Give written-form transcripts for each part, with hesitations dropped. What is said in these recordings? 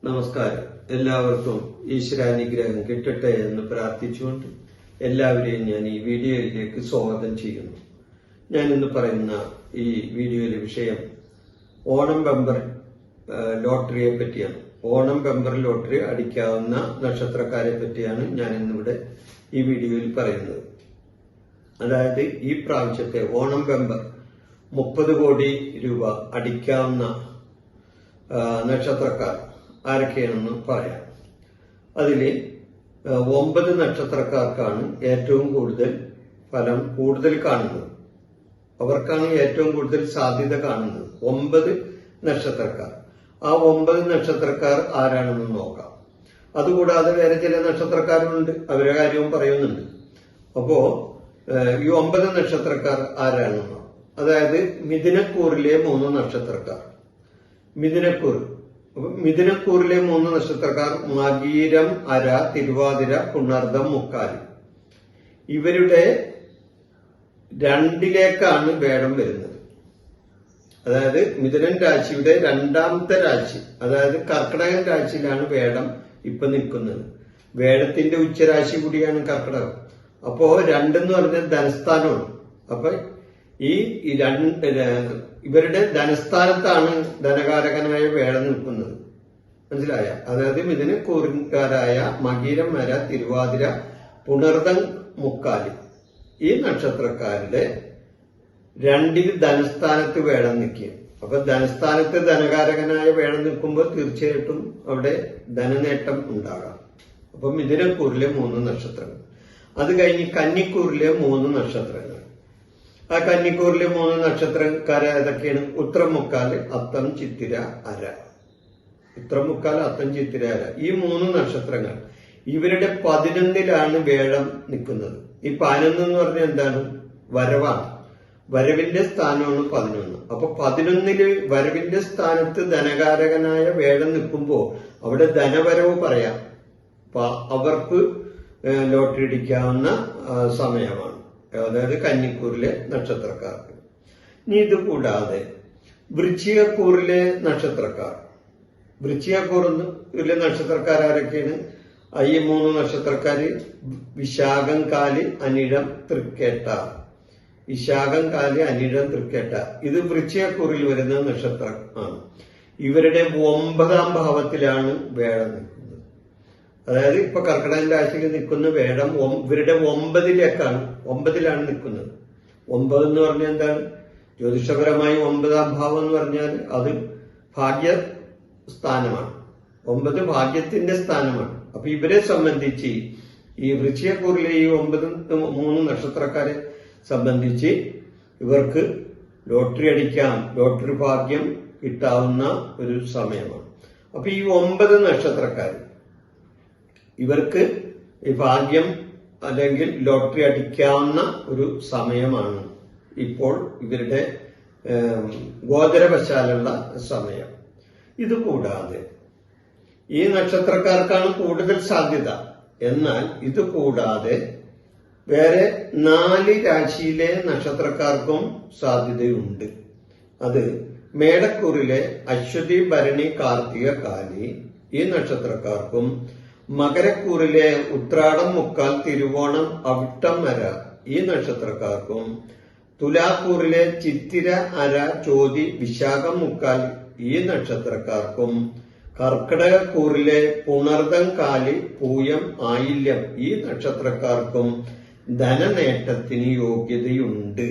നമസ്കാരം. എല്ലാവർക്കും ഈശ്വരാനുഗ്രഹം കിട്ടട്ടെ എന്ന് പ്രാർത്ഥിച്ചുകൊണ്ട് എല്ലാവരെയും ഞാൻ ഈ വീഡിയോയിലേക്ക് സ്വാഗതം ചെയ്യുന്നു. ഞാൻ ഇന്ന് പറയുന്ന ഈ വീഡിയോയിലെ വിഷയം ഓണം ബമ്പർ ലോട്ടറിയെ പറ്റിയാണ്. ഓണം ബമ്പർ ലോട്ടറി അടിക്കാവുന്ന നക്ഷത്രക്കാരെ പറ്റിയാണ് ഞാൻ ഇന്നിവിടെ ഈ വീഡിയോയിൽ പറയുന്നത്. അതായത് ഈ പ്രാവശ്യത്തെ ഓണം ബമ്പർ 30 കോടി രൂപ അടിക്കാവുന്ന നക്ഷത്രക്കാർ ആരൊക്കെയാണെന്ന് പറയാം. അതില് 9 നക്ഷത്രക്കാർക്കാണ് ഏറ്റവും കൂടുതൽ ഫലം കാണുന്നത്. അവർക്കാണ് ഏറ്റവും കൂടുതൽ സാധ്യത കാണുന്നത്. 9 നക്ഷത്രക്കാർ. ആ 9 നക്ഷത്രക്കാർ ആരാണെന്ന് നോക്കാം. അതുകൂടാതെ വേറെ ചില നക്ഷത്രക്കാരുണ്ട്, അവരുടെ കാര്യവും പറയുന്നുണ്ട്. അപ്പോ ഈ 9 നക്ഷത്രക്കാർ ആരാണെന്നോ, അതായത് മിഥുനക്കൂറിലെ 3 നക്ഷത്രക്കാർ. മിഥുനക്കൂറിലെ 3 നക്ഷത്രക്കാർ മകീരം, അര, തിരുവാതിര, പുണർദം, മുക്കാലി. ഇവരുടെ 2ലേക്കാണ് വേടം വരുന്നത്. അതായത് മിഥുനൻ രാശിയുടെ 2ാമത്തെ രാശി, അതായത് കർക്കിടകൻ രാശിയിലാണ് വേടം ഇപ്പൊ നിൽക്കുന്നത്. വേടത്തിന്റെ ഉച്ചരാശി കൂടിയാണ് കർക്കിടകം. അപ്പോ 2 എന്ന് പറഞ്ഞാൽ ധനസ്ഥാനമാണ്. അപ്പൊ ഇവരുടെ ധനസ്ഥാനത്താണ് ധനകാരകനായ വേടം നിൽക്കുന്നത്. മനസ്സിലായ? അതായത് ഇതിന് കൂറുകാരായ മകീരം, മര, തിരുവാതിര, പുണർദം, മുക്കാലി ഈ നക്ഷത്രക്കാരുടെ 2ൽ ധനസ്ഥാനത്ത് വേടം നിൽക്കുക. അപ്പൊ ധനസ്ഥാനത്ത് ധനകാരകനായ വേടം നിൽക്കുമ്പോൾ തീർച്ചയായിട്ടും അവിടെ ധനനേട്ടം ഉണ്ടാകാം. അപ്പൊ മിഥുനക്കൂറിലെ 3 നക്ഷത്രങ്ങൾ. അത് കഴിഞ്ഞ് കന്നിക്കൂറിലെ 3 നക്ഷത്രങ്ങൾ. ആ കന്നിക്കൂറിലെ 3 നക്ഷത്രക്കാരെ ഏതൊക്കെയാണ്? ഉത്രമുക്കാല്, അത്തം, ചിത്തിര, അര. ഉത്രമുക്കാല്, അത്തം, ചിത്തിര, അര. ഈ 3 നക്ഷത്രങ്ങൾ ഇവരുടെ 11ലാണ് വേഴം നിൽക്കുന്നത്. ഈ 11 എന്ന് പറഞ്ഞാൽ എന്താണ്? വരവാണ്. വരവിന്റെ സ്ഥാനമാണ് 11. അപ്പൊ 11ല് വരവിന്റെ സ്ഥാനത്ത് ധനകാരകനായ വേഴം നിൽക്കുമ്പോ അവിടെ ധനവരവ് പറയാം. അപ്പൊ അവർക്ക് ലോട്ടറി അടിക്കാവുന്ന സമയമാണ്. അതായത് കന്നിക്കൂറിലെ നക്ഷത്രക്കാർക്ക്. ഇനി ഇത് കൂടാതെ വൃശ്ചികക്കൂറിലെ നക്ഷത്രക്കാർ. വൃശ്ചികക്കൂറിലെ നക്ഷത്രക്കാർ ആരൊക്കെയാണ്? ഈ 3 നക്ഷത്രക്കാര് വിശാഖം, കാല്, അനിഴം, തൃക്കേട്ട. വിശാഖം, കാല്, അനിഴം, തൃക്കേട്ട. ഇത് വൃശ്ചികക്കൂറിൽ വരുന്ന നക്ഷത്രമാണ്. ഇവരുടെ 9ാം ഭാവത്തിലാണ് വേടം നിൽക്കുന്നത്. അതായത് ഇപ്പൊ കർക്കിടകൻ രാശിയിൽ നിൽക്കുന്ന വേടം ഇവരുടെ 9ലാണ് നിൽക്കുന്നത്. 9 എന്ന് പറഞ്ഞാൽ എന്താണ്? ജ്യോതിഷപരമായി 9ാം ഭാവം എന്ന് പറഞ്ഞാൽ അത് ഭാഗ്യസ്ഥാനമാണ്. 9 ഭാഗ്യത്തിന്റെ സ്ഥാനമാണ്. അപ്പൊ ഇവരെ സംബന്ധിച്ച് ഈ വൃശ്ചികക്കൂറിലെ ഈ 3 നക്ഷത്രക്കാരെ സംബന്ധിച്ച് ഇവർക്ക് ലോട്ടറി അടിക്കാം, ലോട്ടറി ഭാഗ്യം കിട്ടാവുന്ന ഒരു സമയമാണ്. അപ്പൊ ഈ 9 നക്ഷത്രക്കാർ ഇവർക്ക് ഈ ഭാഗ്യം അല്ലെങ്കിൽ ലോട്ടറി അടിക്കാവുന്ന ഒരു സമയമാണ് ഇപ്പോൾ ഇവരുടെ ഗോചരവശാലുള്ള സമയം. ഇതുകൂടാതെ ഈ നക്ഷത്രക്കാർക്കാണ് കൂടുതൽ സാധ്യത. എന്നാൽ ഇത് കൂടാതെ വേറെ 4 രാശിയിലെ നക്ഷത്രക്കാർക്കും സാധ്യതയുണ്ട്. അത് മേടക്കൂറിലെ അശ്വതി, ഭരണി, കാർത്തിക, കാലി ഈ നക്ഷത്രക്കാർക്കും, മകരക്കൂറിലെ ഉത്രാടം, മുക്കാൽ, തിരുവോണം, അവിട്ടം, അര ഈ നക്ഷത്രക്കാർക്കും, തുലാക്കൂറിലെ ചിത്തിര, അര, ചോതി, വിശാഖം, മുക്കാൽ ഈ നക്ഷത്രക്കാർക്കും, കർക്കിടകക്കൂറിലെ പുണർദം, കാലി, പൂയം, ആയില്യം ഈ നക്ഷത്രക്കാർക്കും ധനനേട്ടത്തിന് യോഗ്യതയുണ്ട്.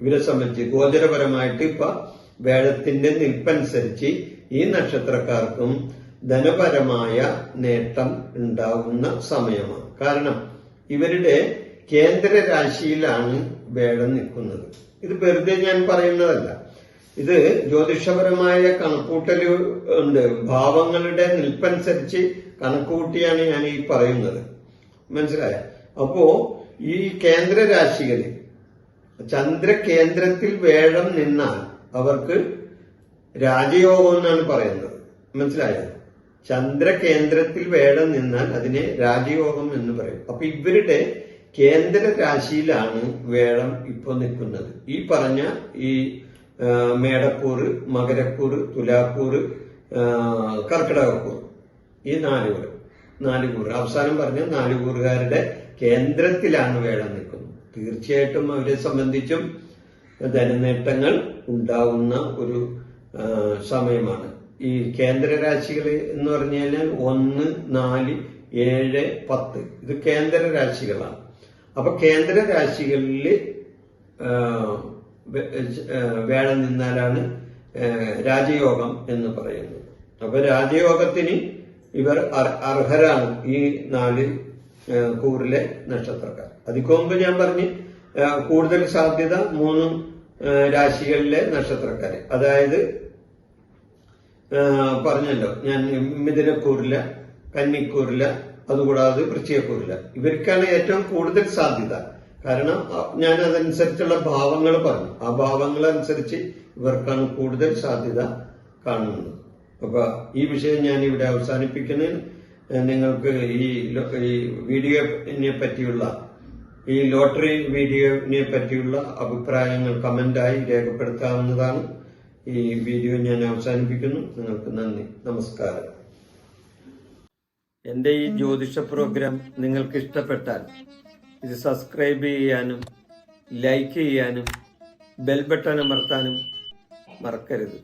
ഇവരെ സംബന്ധിച്ച് ഗോചരപരമായിട്ട് ഇപ്പൊ വേഴത്തിന്റെ നിൽപ്പനുസരിച്ച് ഈ നക്ഷത്രക്കാർക്കും ധനപരമായ നേട്ടം ഉണ്ടാകുന്ന സമയമാണ്. കാരണം ഇവരുടെ കേന്ദ്ര രാശിയിലാണ് വേടം നിൽക്കുന്നത്. ഇത് വെറുതെ ഞാൻ പറയുന്നതല്ല. ഇത് ജ്യോതിഷപരമായ കണക്കൂട്ടല് ഉണ്ട്. ഭാവങ്ങളുടെ നിൽപ്പനുസരിച്ച് കണക്കുകൂട്ടിയാണ് ഞാൻ ഈ പറയുന്നത്. മനസ്സിലായ? അപ്പോ ഈ കേന്ദ്ര രാശികളിൽ ചന്ദ്രകേന്ദ്രത്തിൽ വേഴം നിന്നാൽ അവർക്ക് രാജയോഗം എന്നാണ് പറയുന്നത്. മനസ്സിലായോ? ചന്ദ്രകേന്ദ്രത്തിൽ വേടം നിന്നാൽ അതിനെ രാജയോഗം എന്ന് പറയും. അപ്പൊ ഇവരുടെ കേന്ദ്ര രാശിയിലാണ് വേടം ഇപ്പൊ നിൽക്കുന്നത്. ഈ പറഞ്ഞ ഈ മേടക്കൂറ്, മകരക്കൂറ്, തുലാക്കൂറ്, കർക്കിടകക്കൂറ് ഈ 4 കൂറ് അവസാനം പറഞ്ഞ 4 കൂറുകാരുടെ കേന്ദ്രത്തിലാണ് വേഴം നിൽക്കുന്നത്. തീർച്ചയായിട്ടും അവരെ സംബന്ധിച്ചും ധനനേട്ടങ്ങൾ ഉണ്ടാവുന്ന ഒരു സമയമാണ്. ഈ കേന്ദ്ര രാശികൾ എന്ന് പറഞ്ഞു കഴിഞ്ഞാൽ 1, 4, 7, 10 ഇത് കേന്ദ്ര രാശികളാണ്. അപ്പൊ കേന്ദ്ര രാശികളിൽ വേഴം നിന്നാലാണ് രാജയോഗം എന്ന് പറയുന്നത്. അപ്പൊ രാജയോഗത്തിന് ഇവർ അർഹരാണ് ഈ 4 കൂറിലെ നക്ഷത്രക്കാർ. അതിക്ക് മുമ്പ് ഞാൻ പറഞ്ഞ് കൂടുതൽ സാധ്യത 3 രാശികളിലെ നക്ഷത്രക്കാര്, അതായത് പറഞ്ഞല്ലോ ഞാൻ മിഥുനക്കൂറില, കന്നിക്കൂറില, അതുകൂടാതെ വൃശ്ചികക്കൂറില, ഇവർക്കാണ് ഏറ്റവും കൂടുതൽ സാധ്യത. കാരണം ഞാൻ അതനുസരിച്ചുള്ള ഭാവങ്ങൾ പറഞ്ഞു, ആ ഭാവങ്ങൾ അനുസരിച്ച് ഇവർക്കാണ് കൂടുതൽ സാധ്യത കാണുന്നത്. അപ്പൊ ഈ വിഷയം ഞാൻ ഇവിടെ അവസാനിപ്പിക്കുന്നതിന് നിങ്ങൾക്ക് ഈ വീഡിയോനെ പറ്റിയുള്ള ഈ ലോട്ടറി വീഡിയോനെ പറ്റിയുള്ള അഭിപ്രായങ്ങൾ കമന്റായി രേഖപ്പെടുത്താവുന്നതാണ്. ഈ വീഡിയോ ഞാൻ അവസാനിപ്പിക്കുന്നു. നിങ്ങൾക്ക് നന്ദി, നമസ്കാരം. എൻ്റെ ഈ ജ്യോതിഷ പ്രോഗ്രാം നിങ്ങൾക്ക് ഇഷ്ടപ്പെട്ടാൽ ഇത് സബ്സ്ക്രൈബ് ചെയ്യാനും ലൈക്ക് ചെയ്യാനും ബെൽ ബട്ടൺ അമർത്താനും മറക്കരുത്.